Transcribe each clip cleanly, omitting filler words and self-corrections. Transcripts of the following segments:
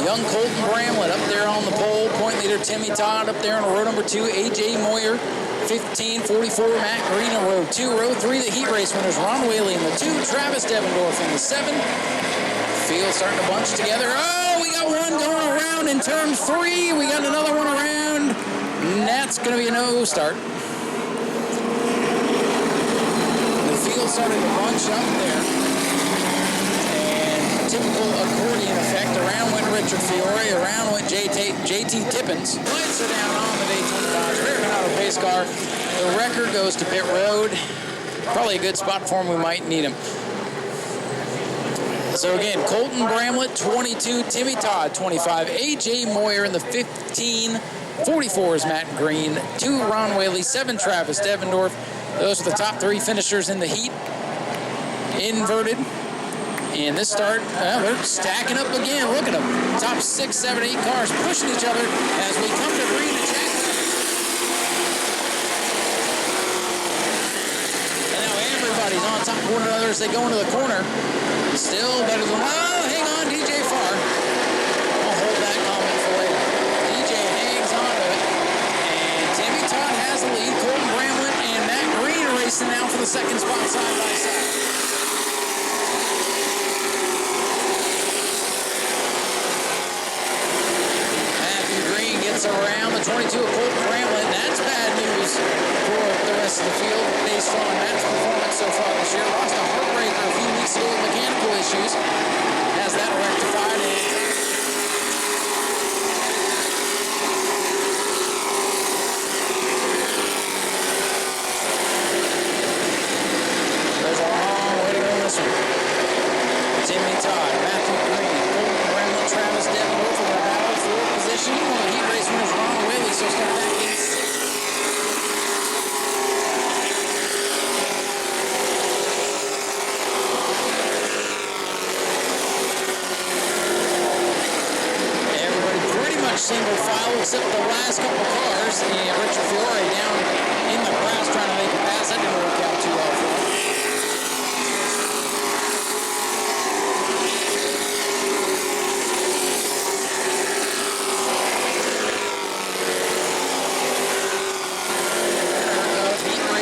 young Colton Bramlett up there on the pole. Point leader Timmy Todd up there on row number 2. A.J. Moyer, 15:44. Matt Green in row 2. Row 3, the heat race winners Ron Whaley in the 2. Travis Devendorf in the 7. Field starting to bunch together. Oh, we got one going around in turn 3. We got another one around. And that's going to be a no start. The field started to bunch up there. Typical accordion effect. Around went Richard Fiore, around went JT Tippins. Lights are down on the Daytona Dodge American Auto Pace car. The record goes to pit road. Probably a good spot for him. We might need him. So again, Colton Bramlett, 22. Timmy Todd, 25. A.J. Moyer in the 15. 44 is Matt Green. 2, Ron Whaley. 7, Travis Devendorf. Those are the top 3 finishers in the heat. Inverted. And this start, they're stacking up again. Look at them. Top 6, 7, 8 cars pushing each other as we come to green and Jack. And now everybody's on top of one another as they go into the corner. Still better than, oh, hang on, DJ Farr. I'll hold that comment for later. DJ hangs on to it. And Timmy Todd has the lead. Colton Bramlett and Matt Green racing now for the second spot side by side. Around the 22 of Colton Bramlett, and that's bad news for the rest of the field based on Matt's performance so far this year. Lost a heartbreaker a few weeks ago with mechanical issues. Has that rectified. There's a long way to go in this one. Timmy Todd, Matthew Green, Colton Bramlett, Travis Devendorf for the battle for position. One of the heat race winners, Ron Whaley, so start back in 6th. Everybody pretty much single file except the last couple cars. And Richard Fiore down in the grass trying to make a pass. That didn't work out too well for him.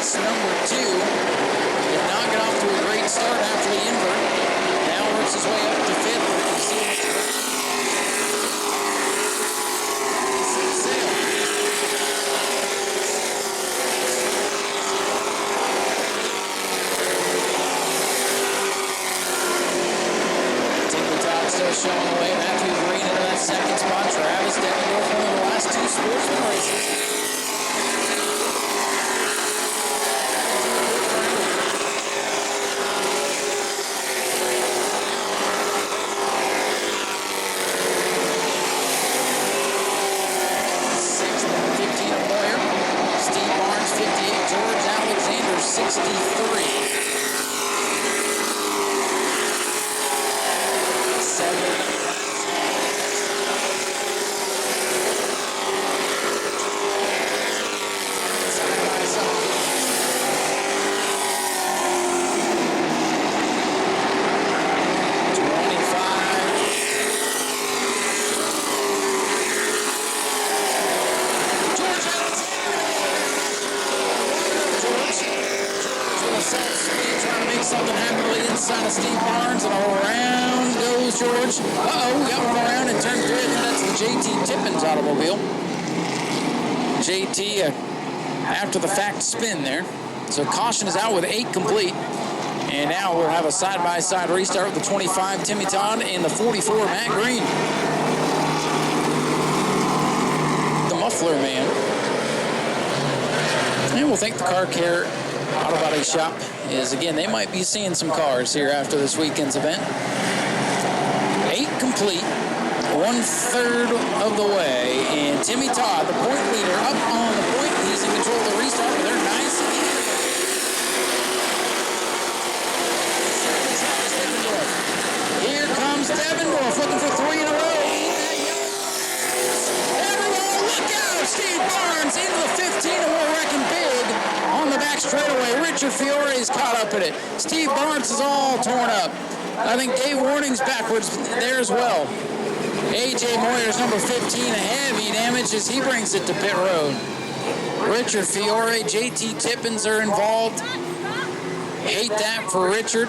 Number 2 did not get off to a great start after the invert. Now works his way up to 5th. You can see Timmy Todd still showing the way. Matthew Green into that second spot. Travis Devendorf, one of the last 2 Sportsman races. George Alexander, 63. 7. Something happened to the inside of Steve Barnes, and around goes George. Uh-oh, we got one around in turn 3. I think that's the JT Tippins automobile. JT, after the fact spin there. So caution is out with 8 complete. And now we'll have a side-by-side restart with the 25, Timmy Todd, and the 44, Matt Green. The muffler man. And we'll thank the Car Care Auto Body Shop. Is again, they might be seeing some cars here after this weekend's event. 8 complete, 1/3 of the way, and Timmy Todd, the point leader, up on the point. He's in control of the restart, but they're nice and easy. Here comes Devendorf, looking for 3 in a row. Everyone, look out! Steve Barnes into the 15, and we're wrecking big on the back straightaway. Richard Fiore is caught up in it. Steve Barnes is all torn up. I think Dave Warning's backwards there as well. A.J. Moyer's number 15, a heavy damage as he brings it to pit road. Richard Fiore, J.T. Tippins are involved. Hate that for Richard.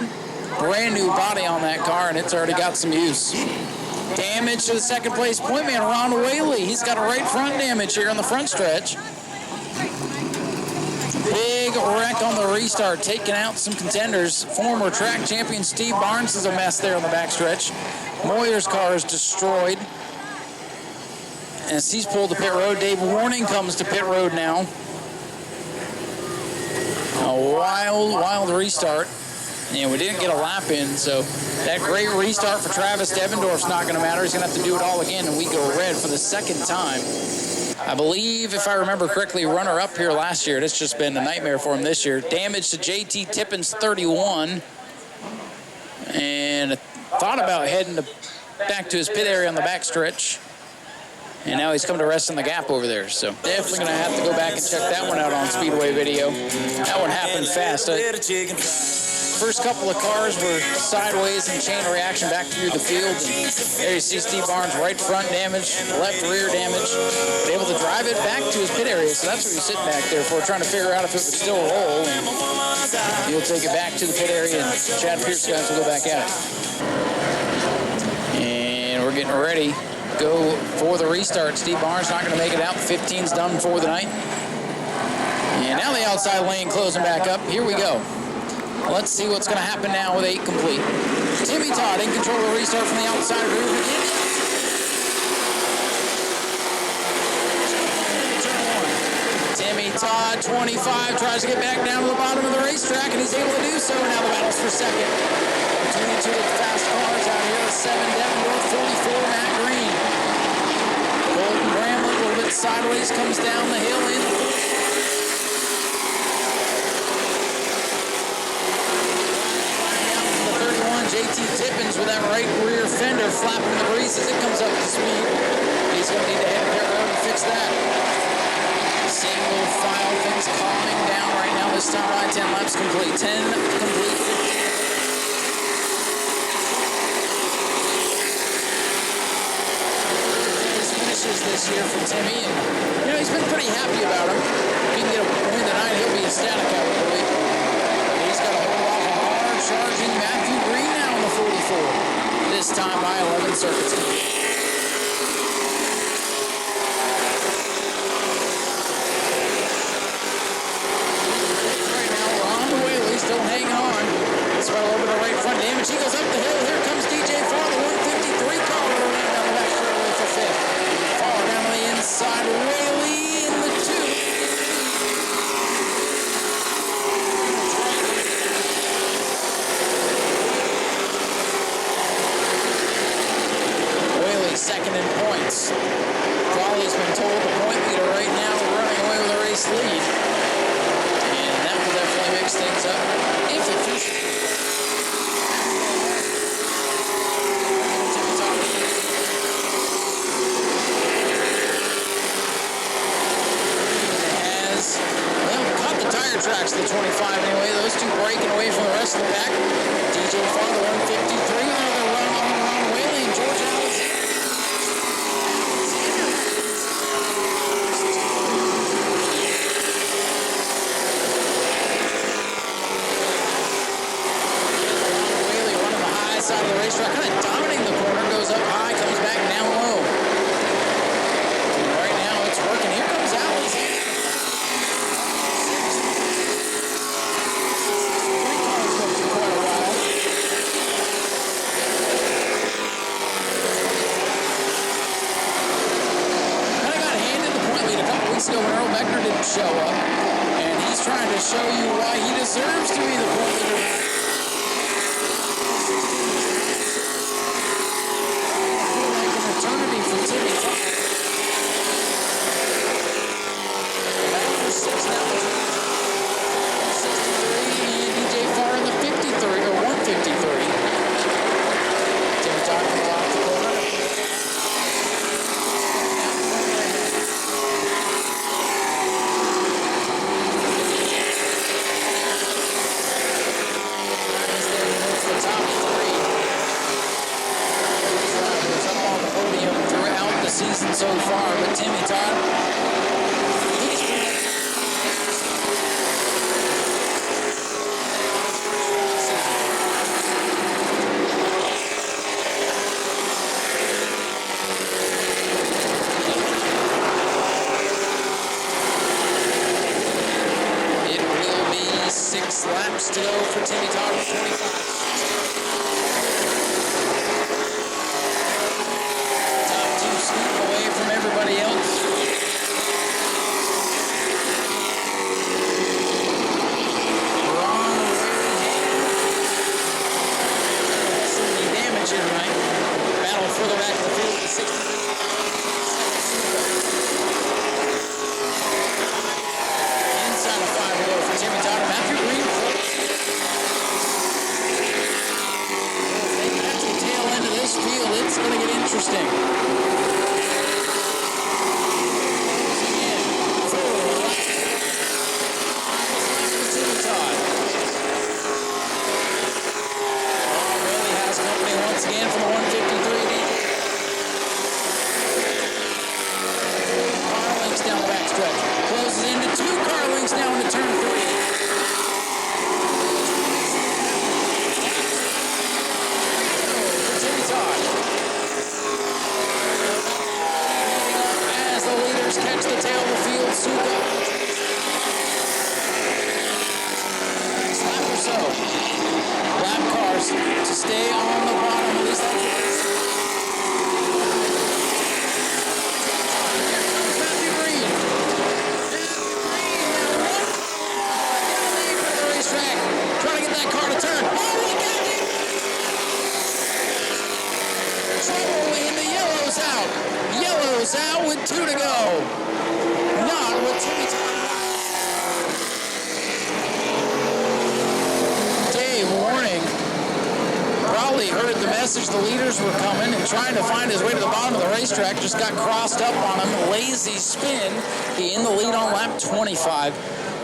Brand new body on that car, and it's already got some use. Damage to the second place point man, Ron Whaley. He's got a right front damage here on the front stretch. Big wreck on the restart, taking out some contenders. Former track champion Steve Barnes is a mess there on the backstretch. Moyer's car is destroyed as he's pulled to pit road. Dave Warning comes to pit road now. A wild restart. And we didn't get a lap in, so that great restart for Travis Devendorf's not going to matter. He's going to have to do it all again, and we go red for the second time. I believe, if I remember correctly, runner-up here last year. It's just been a nightmare for him this year. Damage to J.T. Tippins, 31. And thought about heading back to his pit area on the backstretch. And now he's come to rest in the gap over there. So definitely going to have to go back and check that one out on Speedway video. That one happened fast. First couple of cars were sideways and chain reaction back through the field. And there you see Steve Barnes, right front damage, left rear damage. But able to drive it back to his pit area. So that's what he's sitting back there for, trying to figure out if it would still roll. And he'll take it back to the pit area, and Chad Pierce guys will go back at it. And we're getting ready. Go for the restart. Steve Barnes not going to make it out. 15's done for the night. And now the outside lane closing back up. Here we go. Let's see what's going to happen now with 8 complete. Timmy Todd in control of the restart from the outside groove again. Timmy Todd, 25, tries to get back down to the bottom of the racetrack, and he's able to do so. Now the battle's for second. Between two of the fast cars out here, 7 Devendorf, 44 Matt Green. Golden Bramlett a little bit sideways, comes down the hill in. J.T. Tippins with that right rear fender flapping the breeze as it comes up to speed. He's going to need to head pit road and fix that. Single file, things calming down right now. This time by 10 laps complete. 10 complete. Finishes this year for Timmy, and he's been pretty happy about him. If he can get a win tonight, he'll be ecstatic, I would believe. He's got a hold off a hard charging Matthew Green now in the 44. This time by 11 circuits. Right now, Ron Whaley still hanging on. Despite a little bit of right front damage, he goes up the hill. Here comes DJ Farr, the 153 car running down the back straightaway for 5th. Farr down on the inside, Whaley in the 2. Second in points. Crawley's been told the point leader right now running away with a race lead. And that will definitely mix things up. If it has, well, caught the tire tracks to the 25 anyway. Those two breaking away from the rest of the pack. DJ Farr, the 153, another run on Ron Whaley and George Alexander. Side of the racetrack, kind of dominating the corner, goes up high, comes back down low. And right now it's working. Here comes Alexander. 3 cars go for quite a while. Kind of got handed the point lead a couple weeks ago when Earl Beckner didn't show up. And he's trying to show you why he deserves to be the point leader. Todd. Laps to go for Timmy Todd with 25. Top two scoop away from everybody else. Ron some damage in right. Battle further back to the field to 60. Inside of 5 to go for Timmy Todd and Matthew Green. Field, it's going to get interesting. Really has company once again from the 153. Car links down the backstretch. Closes into 2 car links now into turn 3. Catch the tail of the field, Suka. Lap or so. Lap cars to stay on the bottom, at least that's the case. Here comes Matthew Green. Matthew Green now lead for the racetrack. Trying to get that car to turn. Oh, look at it! Trouble in the yellow's out. Yellow's out with 2 to go. Not with Timmy Todd. Dave Warning probably heard the message the leaders were coming and trying to find his way to the bottom of the racetrack. Just got crossed up on him. Lazy spin. He in the lead on lap 25.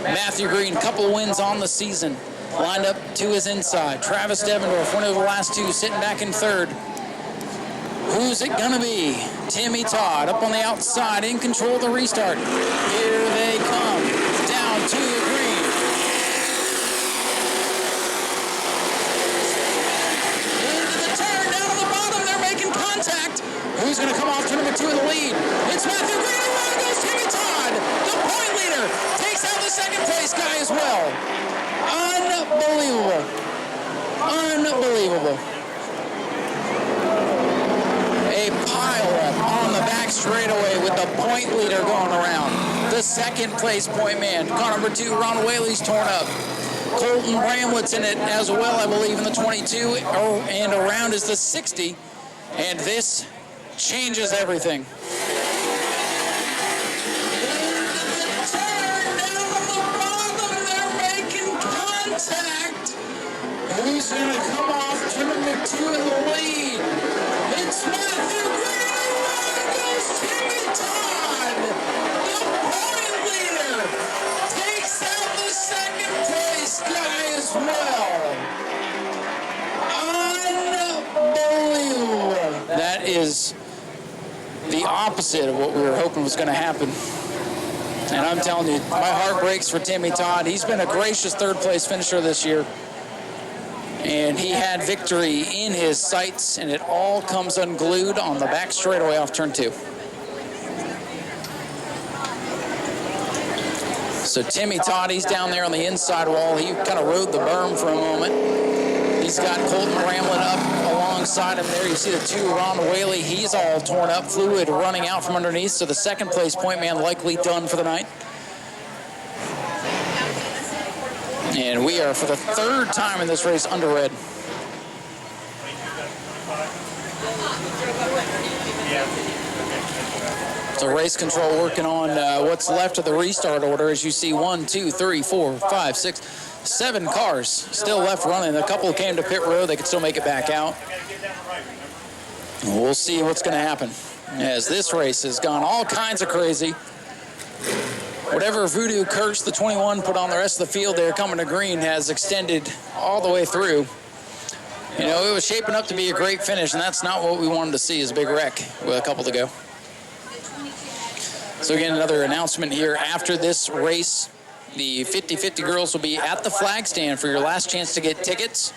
Matthew Green, couple wins on the season. Lined up to his inside. Travis Devendorf, one of the last 2, sitting back in 3rd. Who's it gonna be? Timmy Todd up on the outside, in control of the restart. Here they come, down to the green. Into the turn, down to the bottom, they're making contact. Who's gonna come off to number 2 in the lead? It's Matthew Green, and there goes Timmy Todd. The point leader takes out the 2nd place guy as well. Unbelievable. Unbelievable. A pile-up on the back straightaway with the point leader going around. The 2nd place point man. Car number 2, Ron Whaley's torn up. Colton Bramlett's in it as well, I believe, in the 22, and around is the 60. And this changes everything. Turn down the bottom, they're making contact. Who's going to come off to number 2 in the lead? It's Matthew Green, and goes Timmy Todd. The point leader takes out the 2nd place guy as well. Unbelievable. That is the opposite of what we were hoping was going to happen. And I'm telling you, my heart breaks for Timmy Todd. He's been a gracious 3rd place finisher this year. And he had victory in his sights, and it all comes unglued on the back straightaway off turn 2. So Timmy Todd, he's down there on the inside wall. He kind of rode the berm for a moment. He's got Colton Bramlett up alongside him there. You see the 2, Ron Whaley. He's all torn up, fluid running out from underneath. So the 2nd place point man likely done for the night. And we are, for the 3rd time in this race, under red. So race control working on what's left of the restart order. As you see, 1, 2, 3, 4, 5, 6, 7 cars still left running. A couple came to pit road. They could still make it back out. We'll see what's going to happen as this race has gone all kinds of crazy. Whatever voodoo curse the 21 put on the rest of the field there coming to green has extended all the way through. You know, it was shaping up to be a great finish, and that's not what we wanted to see, is a big wreck with a couple to go. So again, another announcement here after this race. The 50-50 girls will be at the flag stand for your last chance to get tickets.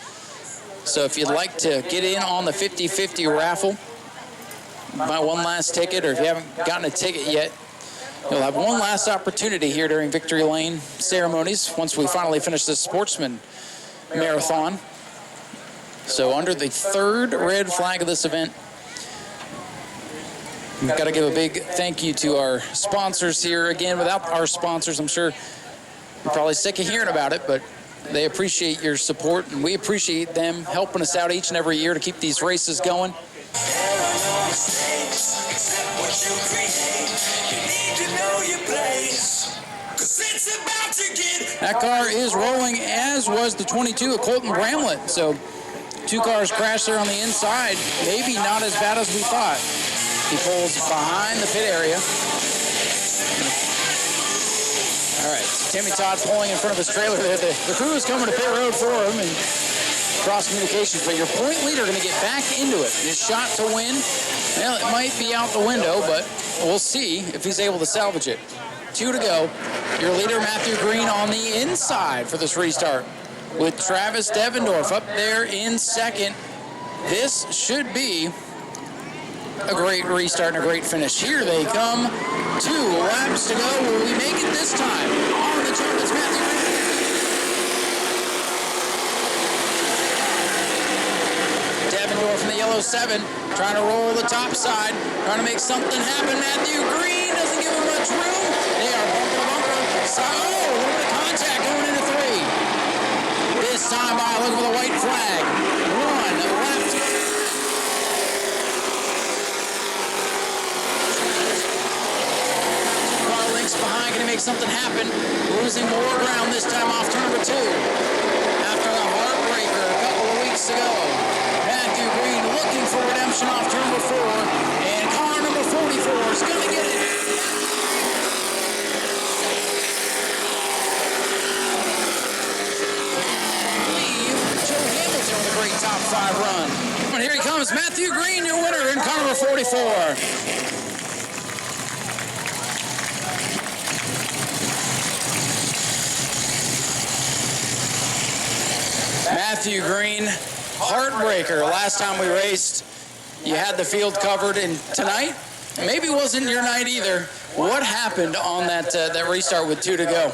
So if you'd like to get in on the 50-50 raffle, buy one last ticket, or if you haven't gotten a ticket yet, you'll have one last opportunity here during Victory Lane ceremonies once we finally finish this Sportsman marathon. So under the third red flag of this event, we've got to give a big thank you to our sponsors here. Again, without our sponsors, I'm sure you're probably sick of hearing about it, but they appreciate your support, and we appreciate them helping us out each and every year to keep these races going. That car is rolling, as was the 22 of Colton Bramlett. So 2 cars crashed there on the inside. Maybe not as bad as we thought. He pulls behind the pit area. All right, Timmy Todd pulling in front of his trailer there. The crew is coming to pit road for him, and cross communications. But your point leader going to get back into it. His shot to win, well, it might be out the window, but we'll see if he's able to salvage it. 2 to go. Your leader, Matthew Green, on the inside for this restart, with Travis Devendorf up there in second. This should be a great restart and a great finish. Here they come. 2 laps to go. Will we make it this time? On the turn, it's Matthew Green. Devendorf in the yellow 7, trying to roll the top side, trying to make something happen. Matthew Green doesn't give him much room. They are bumper to bumper. So, a little bit of contact going into 3. This time by looking for the white flag. 1 left. Behind, going to make something happen. Losing more ground this time off turn number 2. After the heartbreaker a couple of weeks ago. Matthew Green looking for redemption off turn number 4. And car number 44 is going to get it. Leave Joe Hamilton with a great top 5 run. And here he comes, Matthew Green, your winner in car number 44. Matthew Green, heartbreaker. Last time we raced, you had the field covered, and tonight, maybe wasn't your night either. What happened on that restart with 2 to go?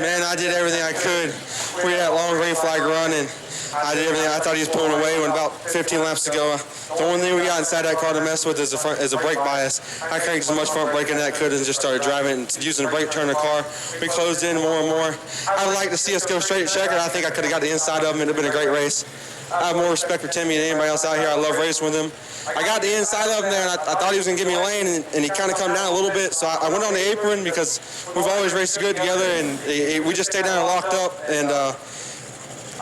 Man, I did everything I could. We had that long green flag run, and I did everything. I thought he was pulling away when about 15 laps to go. The only thing we got inside that car to mess with is a brake bias. I cranked as much front braking as I could and just started driving and using the brake to turn the car. We closed in more and more. I'd like to see us go straight checker. I think I could have got the inside of him. It would have been a great race. I have more respect for Timmy than anybody else out here. I love racing with him. I got the inside of him there, and I thought he was going to give me a lane, and he kind of come down a little bit. So I went on the apron because we've always raced good together, and we just stayed down and locked up. And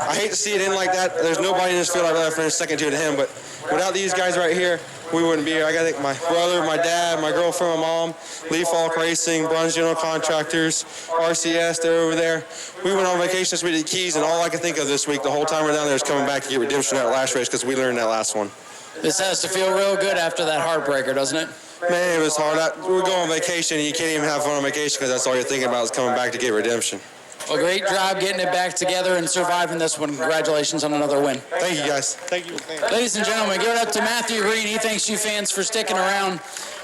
I hate to see it end like that. There's nobody in this field I'd rather finish second to him. But without these guys right here, we wouldn't be here. I got to thank my brother, my dad, my girlfriend, my mom, Lee Falk Racing, Bruns General Contractors, RCS, they're over there. We went on vacation this week at the Keys, and all I could think of this week, the whole time we're down there, is coming back to get redemption in that last race because we learned that last one. This has to feel real good after that heartbreaker, doesn't it? Man, it was hard. We're going on vacation, and you can't even have fun on vacation because that's all you're thinking about is coming back to get redemption. Well, great job getting it back together and surviving this one. Congratulations on another win. Thank you, guys. Thank you. Ladies and gentlemen, give it up to Matthew Green. He thanks you fans for sticking around.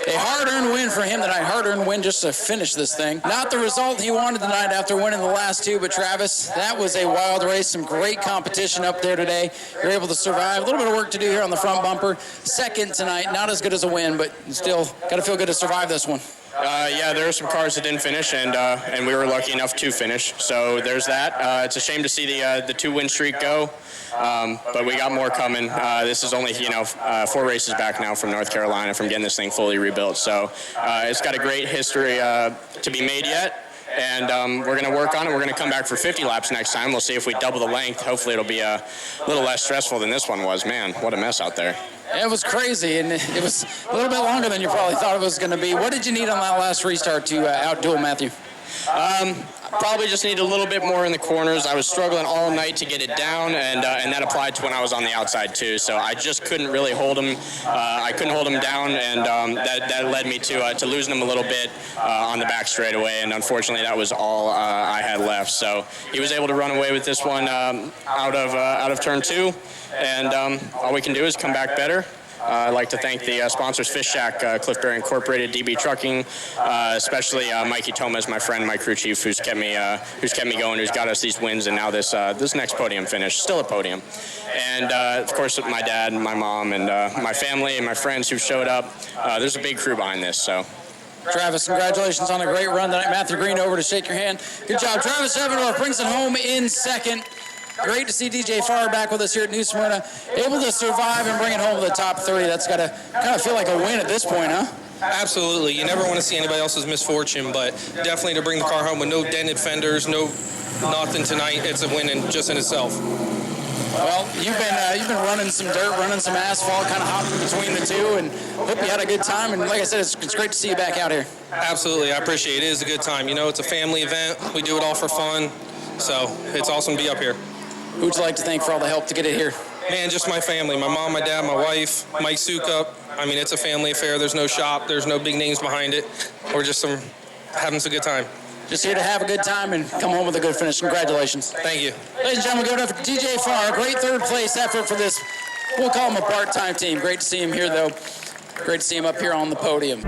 A hard-earned win for him tonight. Hard-earned win just to finish this thing. Not the result he wanted tonight after winning the last 2, but Travis, that was a wild race. Some great competition up there today. You're able to survive. A little bit of work to do here on the front bumper. Second tonight. Not as good as a win, but still got to feel good to survive this one. Yeah, there were some cars that didn't finish, and we were lucky enough to finish. So there's that. It's a shame to see the 2-win streak go, but we got more coming. This is only 4 races back now from North Carolina from getting this thing fully rebuilt. So it's got a great history to be made yet. And we're going to work on it. We're going to come back for 50 laps next time. We'll see if we double the length. Hopefully it'll be a little less stressful than this one was. Man, what a mess out there. It was crazy, and it was a little bit longer than you probably thought it was going to be. What did you need on that last restart to outduel Matthew? Probably just need a little bit more in the corners. I was struggling all night to get it down, and that applied to when I was on the outside too. So I just couldn't really hold him. I couldn't hold him down, and that led me to losing him a little bit on the back straightaway. And unfortunately, that was all I had left. So he was able to run away with this one out of turn 2, and all we can do is come back better. I'd like to thank the sponsors, Fish Shack, Cliffbury Incorporated, DB Trucking, especially Mikey Thomas, my friend, my crew chief, who's kept me going, who's got us these wins, and now this next podium finish, still a podium. And of course, my dad, and my mom, and my family, and my friends who showed up. There's a big crew behind this, so. Travis, congratulations on a great run tonight. Matthew Green over to shake your hand. Good job. Travis Evendorf brings it home in second. Great to see DJ Farr back with us here at New Smyrna. Able to survive and bring it home to the top 30. That's got to kind of feel like a win at this point, huh? Absolutely. You never want to see anybody else's misfortune, but definitely to bring the car home with no dented fenders, nothing tonight, it's a win just in itself. Well, you've been running some dirt, running some asphalt, kind of hopping between the two, and hope you had a good time. And like I said, it's great to see you back out here. Absolutely. I appreciate it. It is a good time. You know, it's a family event. We do it all for fun, so it's awesome to be up here. Who would you like to thank for all the help to get it here? Man, just my family, my mom, my dad, my wife, Mike Sukup. I mean, it's a family affair. There's no shop. There's no big names behind it. We're just having some good time. Just here to have a good time and come home with a good finish. Congratulations. Thank you. Ladies and gentlemen, give it up for DJ Farr. Great third-place effort for this, we'll call him a part-time team. Great to see him here, though. Great to see him up here on the podium.